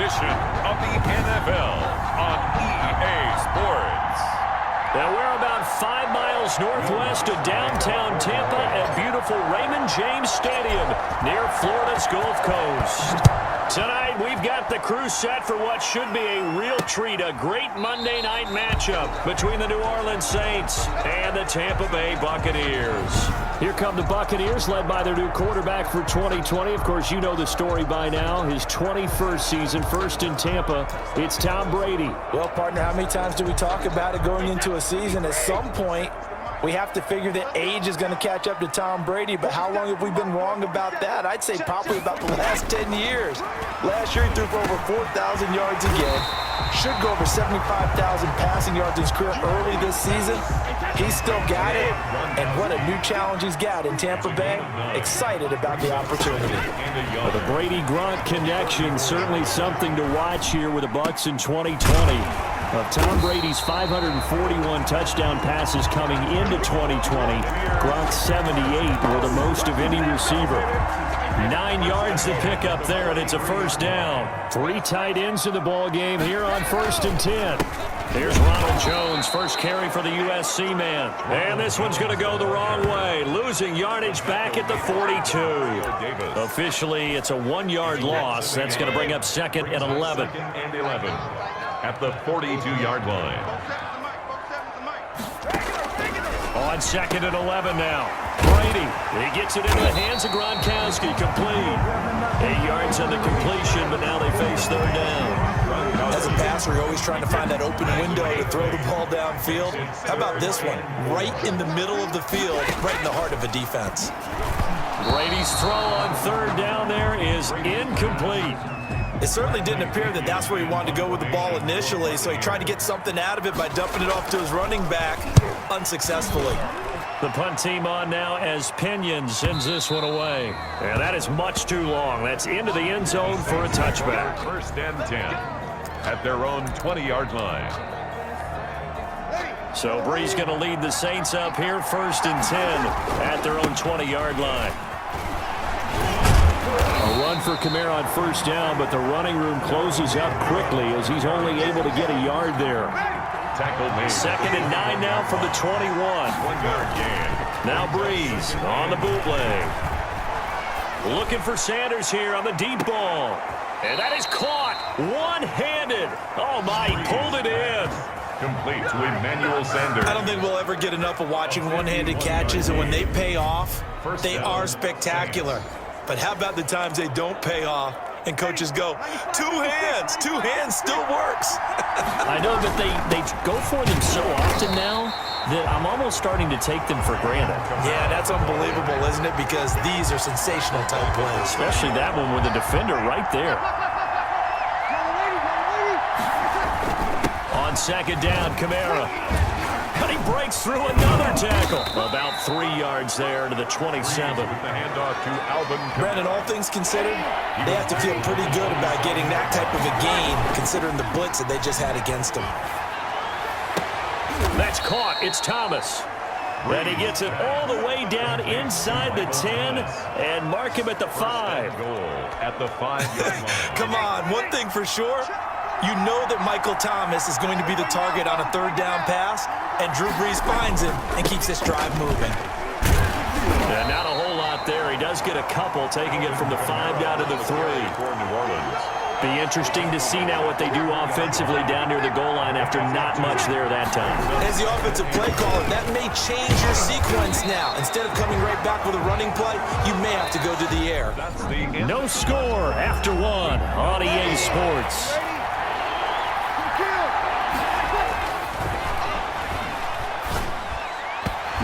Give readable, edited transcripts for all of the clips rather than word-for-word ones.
edition of the NFL on EA Sports. Now we're about 5 miles northwest of downtown Tampa at beautiful Raymond James Stadium near Florida's Gulf Coast. Tonight we've got the crew set for what should be a real treat, a great Monday night matchup between the New Orleans Saints and the Tampa Bay Buccaneers. Here come the Buccaneers, led by their new quarterback for 2020. Of course, you know the story by now. His 21st season, first in Tampa. It's Tom Brady. Well, partner, how many times do we talk about it going into a season? At some point, we have to figure that age is going to catch up to Tom Brady, but how long have we been wrong about that? I'd say probably about the last 10 years. Last year, he threw for over 4,000 yards again. Should go over 75,000 passing yards in his career early this season. He's still got it, and what a new challenge he's got in Tampa Bay. Excited about the opportunity. Well, the Brady-Gronk connection, certainly something to watch here with the Bucs in 2020. Of Tom Brady's 541 touchdown passes coming into 2020, Gronk's 78 were the most of any receiver. 9 yards to pick up there, and it's a first down. 3 tight ends in the ball game here on 1st and 10. Here's Ronald Jones, first carry for the USC man. And this one's going to go the wrong way, losing yardage back at the 42. Officially, it's a 1-yard loss. That's going to bring up 2nd and 11. At the 42-yard line. On 2nd and 11 now. Brady, he gets it into the hands of Gronkowski, complete. 8 yards on the completion, but now they face 3rd down. As a passer, you're always trying to find that open window to throw the ball downfield. How about this one? Right in the middle of the field, right in the heart of a defense. Brady's throw on 3rd down there is incomplete. It certainly didn't appear that that's where he wanted to go with the ball initially, so he tried to get something out of it by dumping it off to his running back, unsuccessfully. The punt team on now as Pinion sends this one away. And that is much too long. That's into the end zone for a touchback. 1st and 10 at their own 20-yard line. So Bree's going to lead the Saints up here, 1st and 10 at their own 20-yard line. A run for Kamara on 1st down, but the running room closes up quickly as he's only able to get a yard there. Tackle made. 2nd and 9 now from the 21. 1-yard gain. Now Breeze on the bootleg. Looking for Sanders here on the deep ball. And that is caught one-handed. Oh, my, he pulled it in. Complete to Emmanuel Sanders. I don't think we'll ever get enough of watching one-handed catches, and when they pay off, they are spectacular. But how about the times they don't pay off and coaches go, 2 hands still works. I know that they go for them so often now that I'm almost starting to take them for granted. Yeah, that's unbelievable, isn't it? Because these are sensational type plays. Especially that one with the defender right there. On 2nd down, Kamara. But he breaks through another tackle. About 3 yards there to the 27. The handoff to Alvin. Brandon, all things considered, they have to feel pretty good about getting that type of a gain, considering the blitz that they just had against them. That's caught. It's Thomas. And he gets it all the way down inside the 10 and mark him at the 5. Goal at the 5-yard line. Come on, one thing for sure. You know that Michael Thomas is going to be the target on a 3rd down pass, and Drew Brees finds him and keeps this drive moving. And not a whole lot there. He does get a couple, taking it from the 5 down to the 3. For New Orleans. Be interesting to see now what they do offensively down near the goal line after not much there that time. As the offensive play caller, that may change your sequence now. Instead of coming right back with a running play, you may have to go to the air. No score after 1 on EA Sports.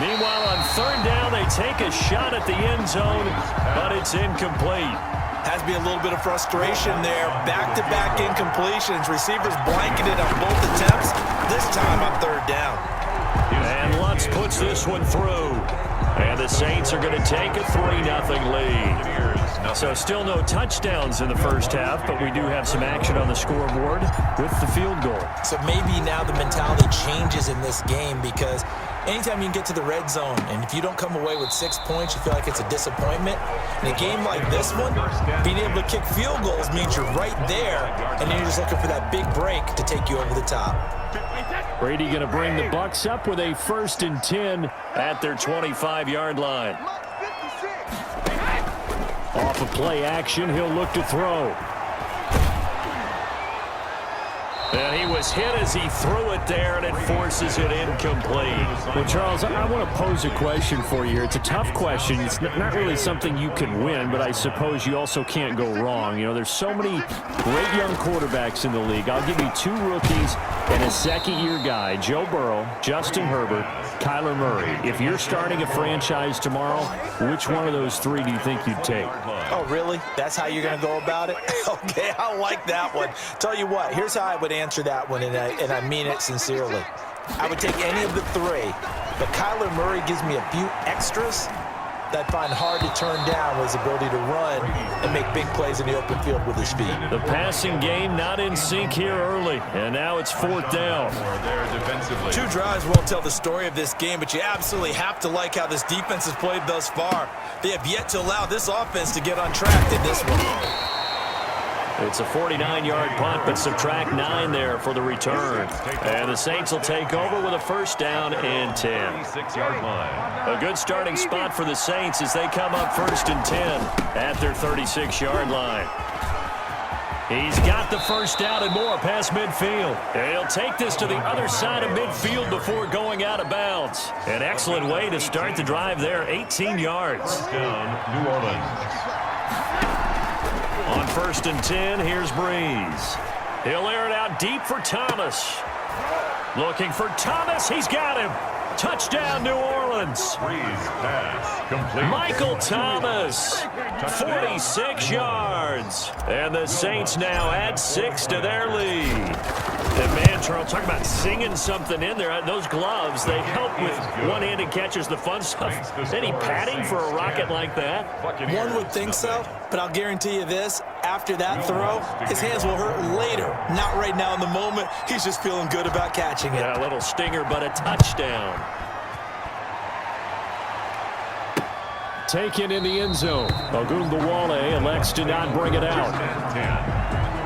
Meanwhile, on 3rd down, they take a shot at the end zone, but it's incomplete. Has to be a little bit of frustration there. Back-to-back incompletions. Receivers blanketed on both attempts, this time on 3rd down. And Lutz puts this one through. And the Saints are going to take a 3-0 lead. So still no touchdowns in the first half, but we do have some action on the scoreboard with the field goal. So maybe now the mentality changes in this game, because anytime you can get to the red zone, and if you don't come away with 6 points, you feel like it's a disappointment. In a game like this one, being able to kick field goals means you're right there, and then you're just looking for that big break to take you over the top. Brady going to bring the Bucs up with a 1st and 10 at their 25-yard line. Off of play action, he'll look to throw. And he was hit as he threw it there, and it forces it incomplete. Well, Charles, I want to pose a question for you. It's a tough question. It's not really something you can win, but I suppose you also can't go wrong. You know, there's so many great young quarterbacks in the league. I'll give you 2 rookies and a second-year guy, Joe Burrow, Justin Herbert, Kyler Murray. If you're starting a franchise tomorrow, which one of those 3 do you think you'd take? Oh, really? That's how you're going to go about it? Okay, I like that one. Tell you what, here's how I would answer that one, and I mean it sincerely. I would take any of the 3, but Kyler Murray gives me a few extras that I find hard to turn down with his ability to run and make big plays in the open field with his feet. The passing game not in sync here early, and now it's 4th down. 2 drives won't tell the story of this game, but you absolutely have to like how this defense has played thus far. They have yet to allow this offense to get on track in this one. It's a 49-yard punt, but subtract 9 there for the return. And the Saints will take over with a 1st down and 10. A good starting spot for the Saints as they come up 1st and 10 at their 36-yard line. He's got the 1st down and more past midfield. And he'll take this to the other side of midfield before going out of bounds. An excellent way to start the drive there, 18 yards. Down, New Orleans. On 1st and 10, here's Breeze. He'll air it out deep for Thomas. Looking for Thomas. He's got him. Touchdown, New Orleans. Breeze pass complete. Michael Thomas, 46 yards. And the Saints now add 6 to their lead. And man, Charles, talk about singing something in there. Those gloves, they help with one-handed catches, the fun stuff. Any padding for a rocket like that? One would think so, but I'll guarantee you this. After that throw, his hands will hurt later. Not right now in the moment. He's just feeling good about catching it. Yeah, a little stinger, but a touchdown. Taken in the end zone. Ogunbowale elects to not bring it out.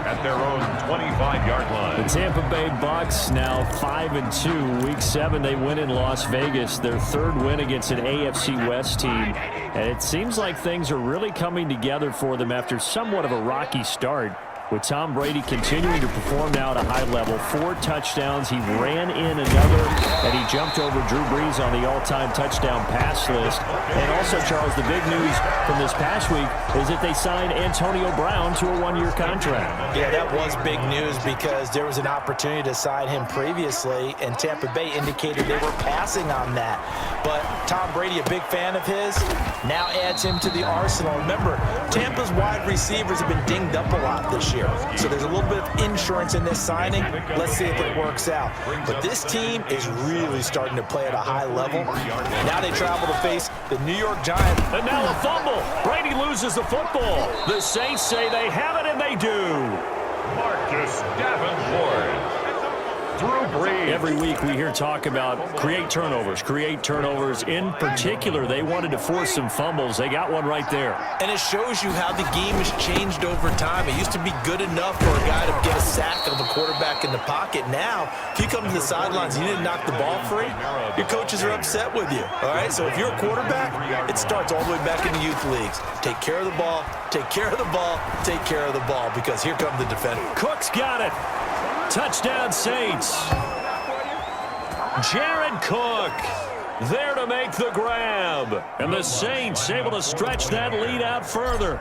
At their own 25-yard line. The Tampa Bay Bucs now 5-2. Week 7, they win in Las Vegas. Their 3rd win against an AFC West team. And it seems like things are really coming together for them after somewhat of a rocky start, with Tom Brady continuing to perform now at a high level. 4 touchdowns. He ran in another, and he jumped over Drew Brees on the all-time touchdown pass list. And also, Charles, the big news from this past week is that they signed Antonio Brown to a 1-year contract. Yeah, that was big news because there was an opportunity to sign him previously, and Tampa Bay indicated they were passing on that. But Tom Brady, a big fan of his, now adds him to the arsenal. Remember, Tampa's wide receivers have been dinged up a lot this year. So there's a little bit of insurance in this signing. Let's see if it works out. But this team is really starting to play at a high level. Now they travel to face the New York Giants. And now a fumble. Brady loses the football. The Saints say they have it, and they do. Marcus Davenport. Drew Brees. Every week we hear talk about create turnovers. In particular, they wanted to force some fumbles. They got one right there. And it shows you how the game has changed over time. It used to be good enough for a guy to get a sack of a quarterback in the pocket. Now, if you come to the sidelines and you didn't knock the ball free, your coaches are upset with you. All right? So if you're a quarterback, it starts all the way back in the youth leagues. Take care of the ball, take care of the ball, take care of the ball, because here come the defender. Cook's got it. Touchdown, Saints. Jared Cook there to make the grab. And the Saints able to stretch that lead out further.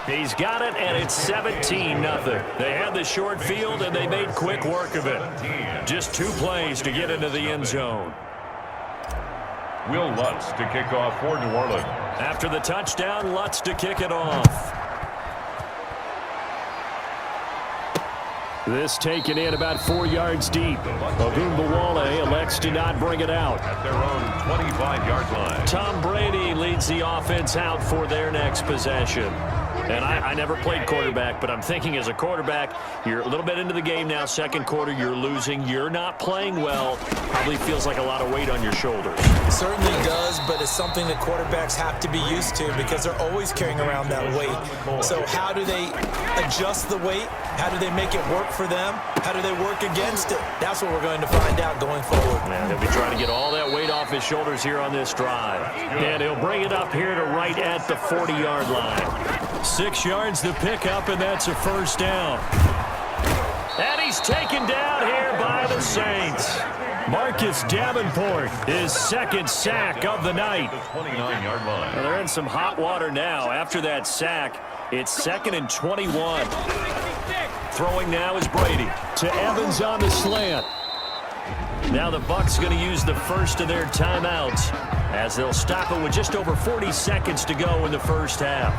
He's got it, and it's 17-0. They had the short field, and they made quick work of it. Just 2 plays to get into the end zone. Will Lutz to kick off for New Orleans. After the touchdown, Lutz to kick it off. This taken in about 4 yards deep. Ogunbowale elects to not bring it out. At their own 25-yard line. Tom Brady leads the offense out for their next possession. And I never played quarterback, but I'm thinking as a quarterback, you're a little bit into the game now. Second quarter, you're losing. You're not playing well. Probably feels like a lot of weight on your shoulders. It certainly does, but it's something that quarterbacks have to be used to because they're always carrying around that weight. So how do they adjust the weight? How do they make it work for them? How do they work against it? That's what we're going to find out going forward. Yeah, he'll be trying to get all that weight off his shoulders here on this drive. And he'll bring it up here to right at the 40-yard line. 6 yards to pick up, and that's a first down. And he's taken down here by the Saints. Marcus Davenport, his second sack of the night. 29-yard line. Well, they're in some hot water now. After that sack, it's 2nd and 21. Throwing now is Brady to Evans on the slant. Now the Bucs going to use the first of their timeouts as they'll stop it with just over 40 seconds to go in the first half.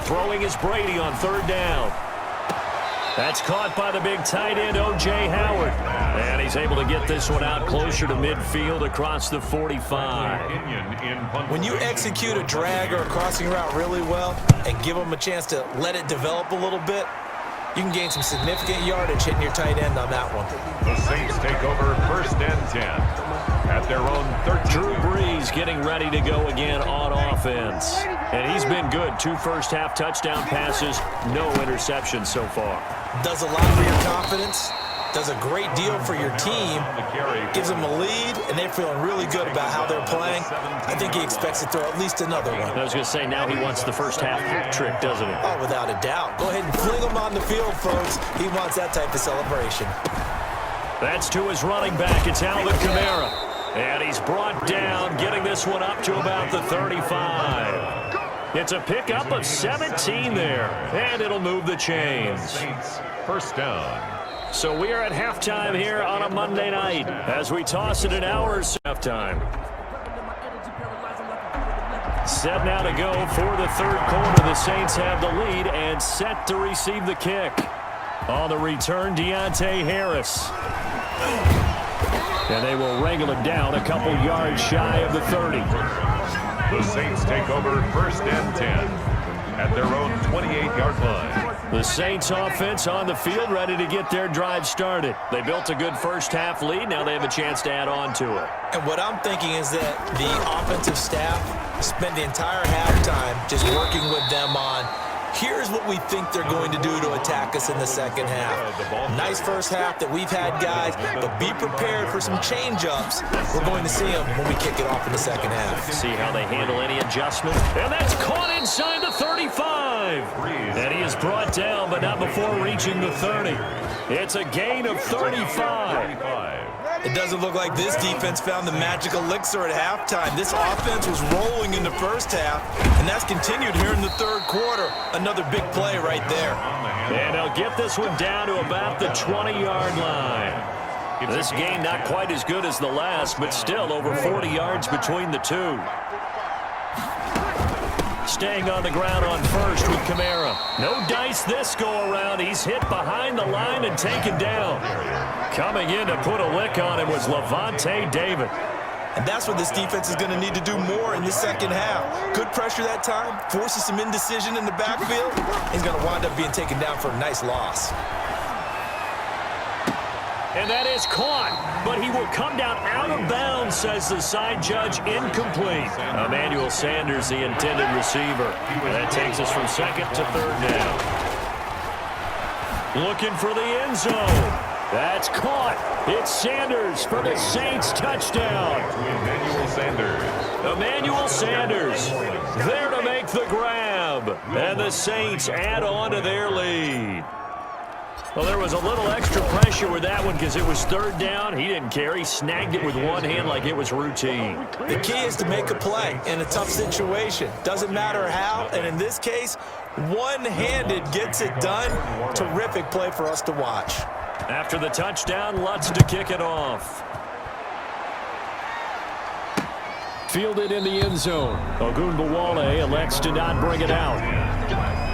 Throwing is Brady on 3rd down. That's caught by the big tight end, O.J. Howard. And he's able to get this one out closer to midfield across the 45. When you execute a drag or a crossing route really well and give them a chance to let it develop a little bit, you can gain some significant yardage hitting your tight end on that one. The Saints take over 1st and 10 at their own 13. Drew Brees getting ready to go again on offense. And he's been good. 2 first-half touchdown passes, no interceptions so far. Does a lot for your confidence, does a great deal for your team, gives them a lead, and they're feeling really good about how they're playing. I think he expects to throw at least another one. I was going to say, now he wants the first-half hat trick, doesn't he? Oh, without a doubt. Go ahead and fling him on the field, folks. He wants that type of celebration. That's to his running back. It's Alvin Kamara. And he's brought down, getting this one up to about the 35. It's a pickup of 17 there, and it'll move the chains. First down. So we are at halftime here on a Monday night as we toss it an hour's halftime. Set now to go for the 3rd quarter. The Saints have the lead and set to receive the kick. On the return, Deontay Harris. And they will wrangle it down a couple yards shy of the 30. The Saints take over 1st and 10 at their own 28-yard line. The Saints offense on the field ready to get their drive started. They built a good first-half lead. Now they have a chance to add on to it. And what I'm thinking is that the offensive staff spent the entire halftime just working with them on here's what we think they're going to do to attack us in the second half. Nice first half that we've had, guys, but be prepared for some change-ups. We're going to see them when we kick it off in the second half. See how they handle any adjustment. And that's caught inside the 35. And he is brought down, but not before reaching the 30. It's a gain of 35. It doesn't look like this defense found the magic elixir at halftime. This offense was rolling in the first half, and that's continued here in the 3rd quarter. Another big play right there. And they'll get this one down to about the 20-yard line. This game not quite as good as the last, but still over 40 yards between the two. Staying on the ground on first with Kamara. No dice this go-around. He's hit behind the line and taken down. Coming in to put a lick on him was Levante David. And that's what this defense is going to need to do more in the second half. Good pressure that time, forces some indecision in the backfield. He's going to wind up being taken down for a nice loss. And that is caught, but he will come down out of bounds, says the side judge, incomplete. Emmanuel Sanders, the intended receiver. And that takes us from 2nd to 3rd down. Looking for the end zone. That's caught. It's Sanders for the Saints touchdown. Emmanuel Sanders. Emmanuel Sanders there to make the grab. And the Saints add on to their lead. Well, there was a little extra pressure with that one because it was 3rd down. He didn't care. He snagged it with one hand like it was routine. The key is to make a play in a tough situation. Doesn't matter how, and in this case, one-handed gets it done. Terrific play for us to watch. After the touchdown, Lutz to kick it off. Fielded in the end zone. Ogunbowale elects to not bring it out.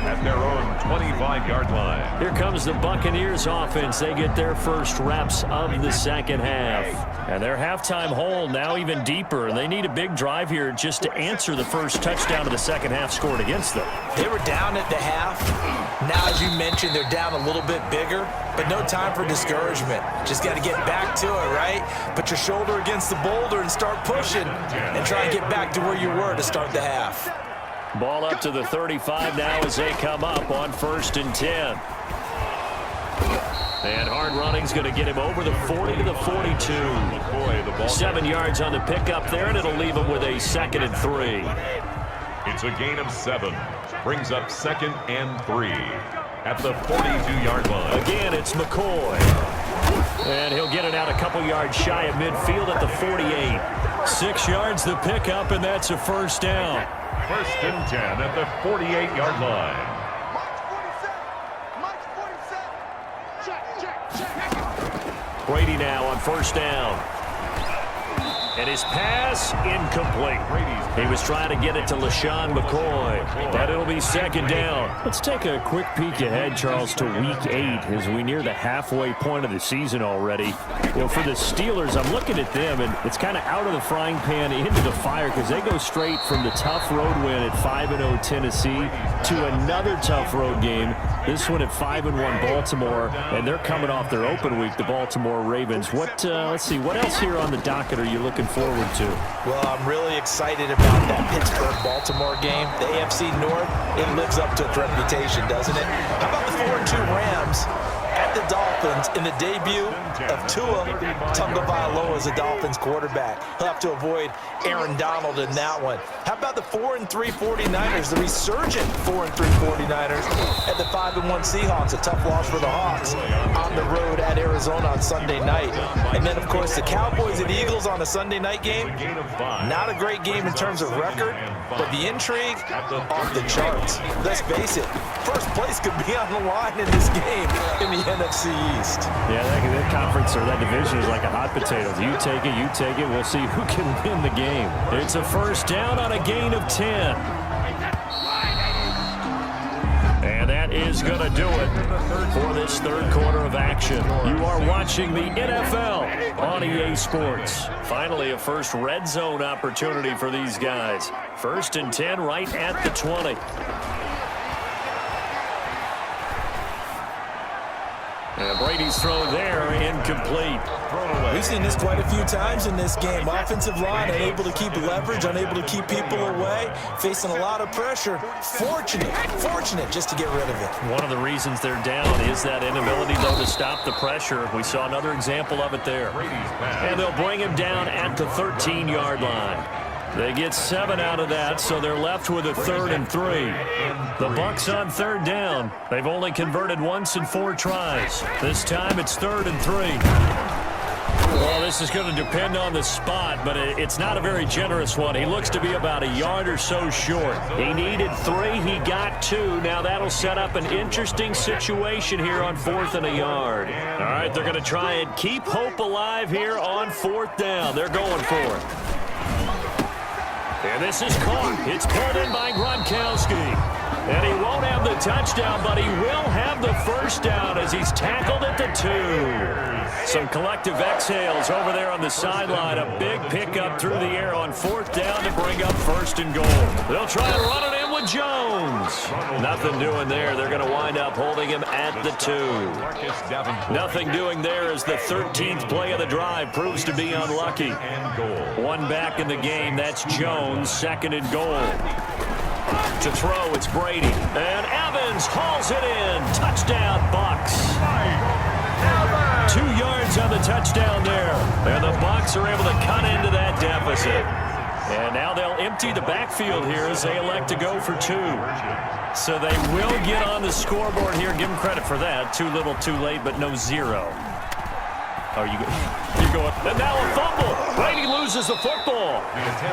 At their own 25-yard line. Here comes the Buccaneers offense. They get their first reps of the second half. And their halftime hole now even deeper. And they need a big drive here just to answer the first touchdown of the second half scored against them. They were down at the half. Now, as you mentioned, they're down a little bit bigger, but no time for discouragement. Just got to get back to it, right? Put your shoulder against the boulder and start pushing and try and get back to where you were to start the half. Ball up to the 35 now as they come up on 1st and 10. And hard running's going to get him over the 40 to the 42. 7 yards on the pickup there, and it'll leave him with a 2nd and 3. It's a gain of 7. Brings up 2nd and 3 at the 42-yard line. Again, it's McCoy. And he'll get it out a couple yards shy of midfield at the 48. 6 yards the pickup, and that's a first down. 1st and 10 at the 48-yard line. Brady now on 1st down. And his pass incomplete. He was trying to get it to LaShawn McCoy, but it'll be 2nd down. Let's take a quick peek ahead, Charles, to Week 8 as we near the halfway point of the season already. You know, for the Steelers, I'm looking at them, and it's kind of out of the frying pan into the fire because they go straight from the tough road win at 5-0 Tennessee to another tough road game. This one at 5-1 Baltimore, and they're coming off their open week, the Baltimore Ravens. Let's see, what else here on the docket are you looking forward to? Well, I'm really excited about that Pittsburgh-Baltimore game. The AFC North, it lives up to its reputation, doesn't it? How about the 4-2 Rams at the Dolphins in the debut of Tua Tagovailoa as a Dolphins quarterback? He'll have to avoid Aaron Donald in that one. How about the 4-3 49ers, the resurgent 4-3 49ers at the 5-1 Seahawks, a tough loss for the Hawks on the road at Arizona on Sunday night. And then, of course, the Cowboys and Eagles on a Sunday night game. Not a great game in terms of record, but the intrigue off the charts. Let's face it, first place could be on the line in this game in the NFC East. Yeah, that conference or that division is like a hot potato. You take it, you take it. We'll see who can win the game. It's a first down on a gain of 10. And that is going to do it for this third quarter of action. You are watching the NFL on EA Sports. Finally, a first red zone opportunity for these guys. 1st and 10 right at the 20. And Brady's throw there, incomplete. We've seen this quite a few times in this game. Offensive line unable to keep leverage, unable to keep people away, facing a lot of pressure. Fortunate just to get rid of it. One of the reasons they're down is that inability, though, to stop the pressure. We saw another example of it there. And they'll bring him down at the 13-yard line. They get 7 out of that, so they're left with a 3rd and 3. The Bucs on 3rd down. They've only converted once in 4 tries. This time it's 3rd and 3. Well, this is going to depend on the spot, but it's not a very generous one. He looks to be about a yard or so short. He needed 3. He got 2. Now that'll set up an interesting situation here on 4th and a yard. All right, they're going to try and keep hope alive here on 4th down. They're going for it. And this is caught. It's pulled in by Gronkowski. And he won't have the touchdown, but he will have the first down as he's tackled at the 2. Some collective exhales over there on the sideline. A big pickup through the air on 4th down to bring up 1st and goal. They'll try and run it in with Jones. Nothing doing there. They're going to wind up holding him at the 2. Nothing doing there as the 13th play of the drive proves to be unlucky. One back in the game. That's Jones. 2nd and goal. To throw, it's Brady. And Evans hauls it in. Touchdown, Bucs. 2 yards on the touchdown there. And the Bucs are able to cut into that deficit. And now they'll empty the backfield here as they elect to go for 2. So they will get on the scoreboard here. Give them credit for that. Too little, too late, but no 0. Oh, you're going. And now a fumble. Brady loses the football.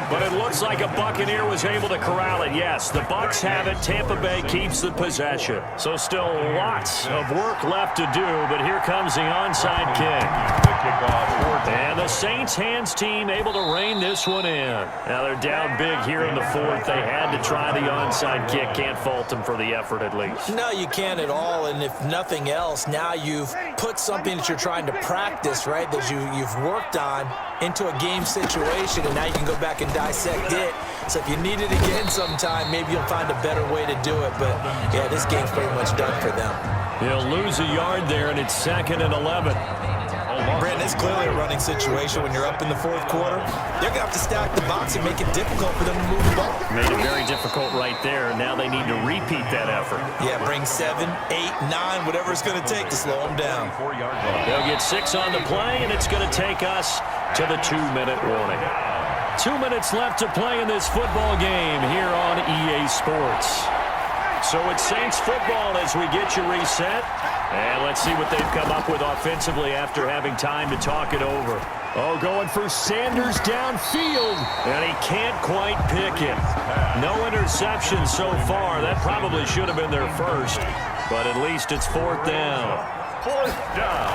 But it looks like a Buccaneer was able to corral it. Yes, the Bucs have it. Tampa Bay keeps the possession. So still lots of work left to do, but here comes the onside kick. And the Saints hands team able to rein this one in. Now they're down big here in the fourth. They had to try the onside kick. Can't fault them for the effort at least. No, you can't at all. And if nothing else, now you've put something that you're trying to practice, right, that you've worked on into a game situation, and now you can go back and dissect it. So if you need it again sometime, maybe you'll find a better way to do it. But, yeah, this game's pretty much done for them. He'll lose a yard there, and it's 2nd and 11. Brandon, it's clearly a running situation when you're up in the fourth quarter. They're going to have to stack the box and make it difficult for them to move the ball. Made it very difficult right there. Now they need to repeat that effort. Yeah, bring 7, 8, 9, whatever it's going to take to slow them down. They'll get 6 on the play, and it's going to take us to the 2-minute warning. 2 minutes left to play in this football game here on EA Sports. So it's Saints football as we get you reset. And let's see what they've come up with offensively after having time to talk it over. Oh, going for Sanders downfield. And he can't quite pick it. No interceptions so far. That probably should have been their first. But at least it's 4th down. 4th down.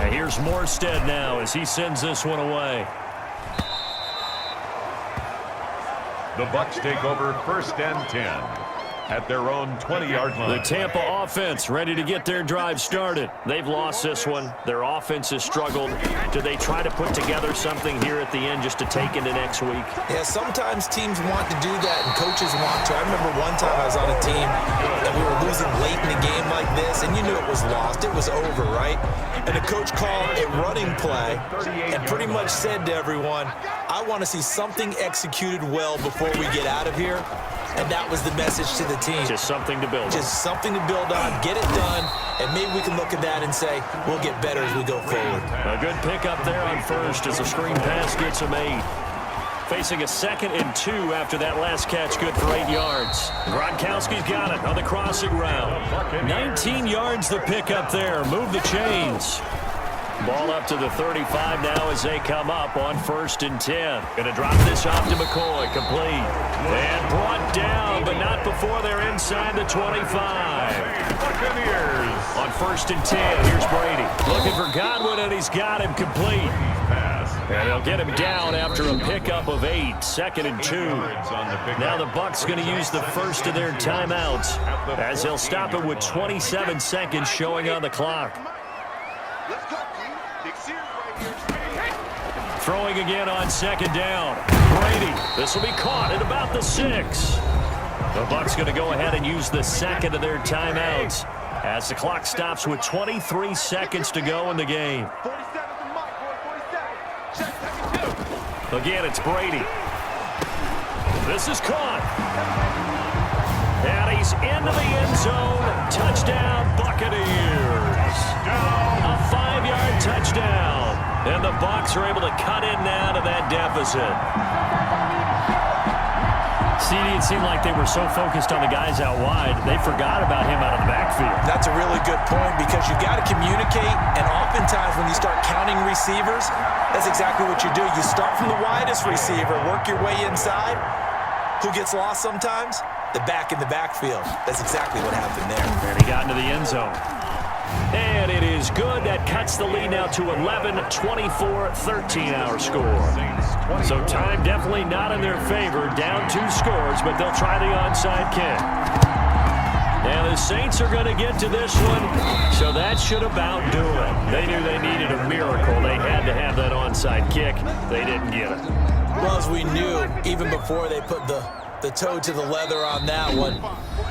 And here's Morstead now as he sends this one away. The Bucs take over 1st and 10 at their own 20-yard line. The Tampa offense ready to get their drive started. They've lost this one. Their offense has struggled. Do they try to put together something here at the end just to take into next week? Yeah, sometimes teams want to do that and coaches want to. I remember one time I was on a team and we were losing late in a game like this, and you knew it was lost. It was over, right? And the coach called a running play and pretty much said to everyone, I want to see something executed well before we get out of here. And that was the message to the team. Just something to build on. Just something to build on, get it done, and maybe we can look at that and say, we'll get better as we go forward. A good pickup there on first as the screen pass gets him 8. Facing a 2nd and 2 after that last catch, good for 8 yards. Gronkowski's got it on the crossing route. 19 yards the pickup there. Move the chains. Ball up to the 35 now as they come up on 1st and 10. Going to drop this off to McCoy, complete. And brought down, but not before they're inside the 25. Buccaneers. On 1st and 10, here's Brady. Looking for Godwin, and he's got him complete. And they'll get him down after a pickup of 8, 2nd and 2. Now the Bucs going to use the first of their timeouts as they'll stop it with 27 seconds showing on the clock. Throwing again on 2nd down. Brady, this will be caught at about the 6. The Bucs going to go ahead and use the 2nd of their timeouts as the clock stops with 23 seconds to go in the game. Again, it's Brady. This is caught. And he's into the end zone. Touchdown, Buccaneers. A 5-yard touchdown. And the Bucs are able to cut in now to that deficit. CD, it seemed like they were so focused on the guys out wide, they forgot about him out of the backfield. That's a really good point because you got to communicate, and oftentimes when you start counting receivers, that's exactly what you do. You start from the widest receiver, work your way inside. Who gets lost sometimes? The back in the backfield. That's exactly what happened there. And he got into the end zone. And it is good. That cuts the lead now to 11, 24, 13 our score. So time definitely not in their favor. Down 2 scores, but they'll try the onside kick. And the Saints are going to get to this one, so that should about do it. They knew they needed a miracle. They had to have that onside kick. They didn't get it. Well, as we knew, even before they put the toe to the leather on that one,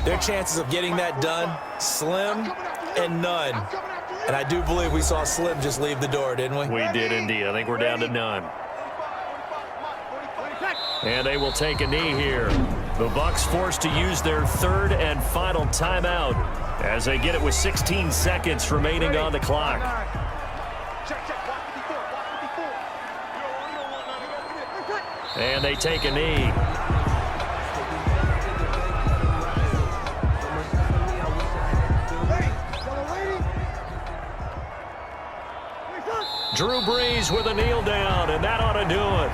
their chances of getting that done, slim and none. And I do believe we saw Slim just leave the door, didn't we? We did indeed. I think we're down to none. And they will take a knee here. The Bucs forced to use their 3rd and final timeout as they get it with 16 seconds remaining on the clock. And they take a knee. Drew Brees with a kneel down, and that ought to do it.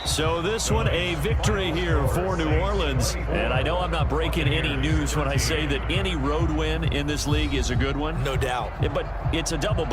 So this one a victory here for New Orleans. And I know I'm not breaking any news when I say that any road win in this league is a good one. No doubt. But it's a double